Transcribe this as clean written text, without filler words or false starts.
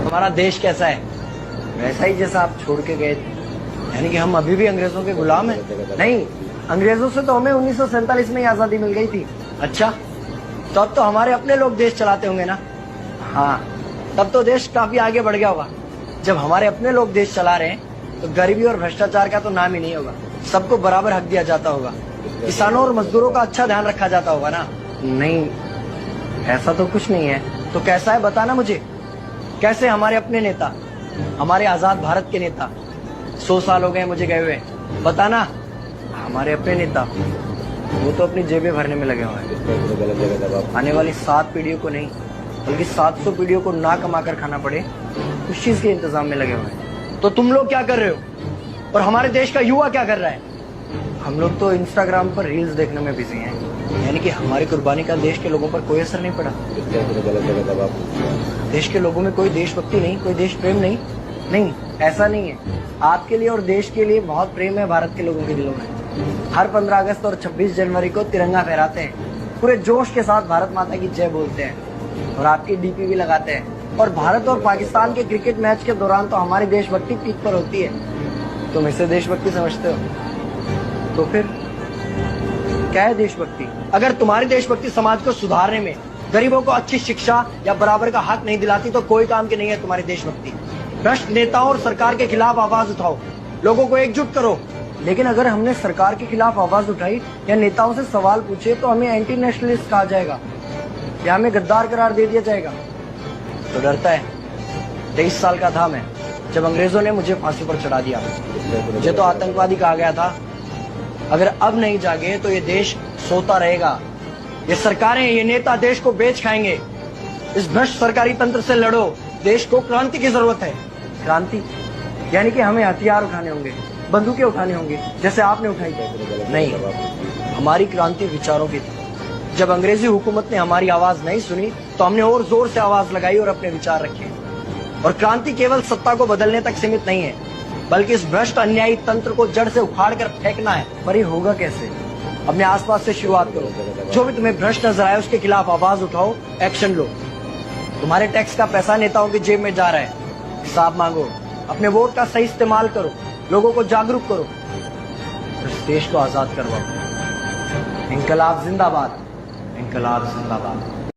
हमारा देश कैसा है? वैसा ही जैसा आप छोड़ के गए थे। यानी कि हम अभी भी अंग्रेजों के गुलाम हैं? नहीं, अंग्रेजों से तो हमें 1947 में ही आजादी मिल गई थी। अच्छा, तो अब तो हमारे अपने लोग देश चलाते होंगे ना? हाँ, तब तो देश काफी आगे बढ़ गया होगा। जब हमारे अपने लोग देश चला रहे हैं तो गरीबी और भ्रष्टाचार का तो नाम ही नहीं होगा। सबको बराबर हक दिया जाता होगा, किसानों और मजदूरों का अच्छा ध्यान रखा जाता होगा ना? नहीं, ऐसा तो कुछ नहीं है। तो कैसा है बताना मुझे। कैसे हमारे अपने नेता, हमारे आजाद भारत के नेता, 100 साल हो गए मुझे गए हुए, बताना। हमारे अपने नेता वो तो अपनी जेबें भरने में लगे हुए हैं। आने वाली 7 पीढ़ियों को नहीं बल्कि 700 पीढ़ियों को ना कमा कर खाना पड़े उस चीज के इंतजाम में लगे हुए हैं। तो तुम लोग क्या कर रहे हो और हमारे देश का युवा क्या कर रहा है? हम लोग तो इंस्टाग्राम पर रील्स देखने में बिजी हैं। यानी कि हमारी कुर्बानी का देश के लोगों पर कोई असर नहीं पड़ा। देश के लोगों में कोई देशभक्ति नहीं, कोई देश प्रेम नहीं। नहीं, ऐसा नहीं है। आपके लिए और देश के लिए बहुत प्रेम है भारत के लोगों के दिलों में। हर 15 अगस्त और 26 जनवरी को तिरंगा फहराते हैं, पूरे जोश के साथ भारत माता की जय बोलते हैं और आपकी डीपी भी लगाते हैं। और भारत और पाकिस्तान के क्रिकेट मैच के दौरान तो हमारी देशभक्ति पीक पर होती है। तुम इसे देशभक्ति समझते हो? तो फिर क्या है देशभक्ति? अगर तुम्हारी देशभक्ति समाज को सुधारने में, गरीबों को अच्छी शिक्षा या बराबर का हक नहीं दिलाती तो कोई काम की नहीं है तुम्हारी देशभक्ति। भ्रष्ट नेताओं और सरकार के खिलाफ आवाज उठाओ, लोगों को एकजुट करो। लेकिन अगर हमने सरकार के खिलाफ आवाज उठाई या नेताओं से सवाल पूछे तो हमें एंटी नेशनलिस्ट कहा जाएगा या हमें गद्दार करार दे दिया जाएगा। तो डरता है। 23 साल का था मैं जब अंग्रेजों ने मुझे फांसी पर चढ़ा दिया। मुझे तो आतंकवादी कहा गया था। अगर अब नहीं जागे तो ये देश सोता रहेगा। ये सरकारें, ये नेता देश को बेच खाएंगे। इस भ्रष्ट सरकारी तंत्र से लड़ो। देश को क्रांति की जरूरत है। क्रांति यानी कि हमें हथियार उठाने होंगे, बंदूकें उठाने होंगे जैसे आपने उठाई। नहीं, हमारी क्रांति विचारों की थी। जब अंग्रेजी हुकूमत ने हमारी आवाज नहीं सुनी तो हमने और जोर से आवाज लगाई और अपने विचार रखे। और क्रांति केवल सत्ता को बदलने तक सीमित नहीं है, बल्कि इस भ्रष्ट अन्यायी तंत्र को जड़ से उखाड़ कर फेंकना है। पर ये होगा कैसे? अपने आसपास से शुरुआत करो। जो भी तुम्हें भ्रष्ट नजर आए उसके खिलाफ आवाज उठाओ, एक्शन लो। तुम्हारे टैक्स का पैसा नेताओं की जेब में जा रहा है, हिसाब मांगो। अपने वोट का सही इस्तेमाल करो, लोगों को जागरूक करो, इस देश को आजाद करवाओ। इंकलाब जिंदाबाद, इंकलाब जिंदाबाद।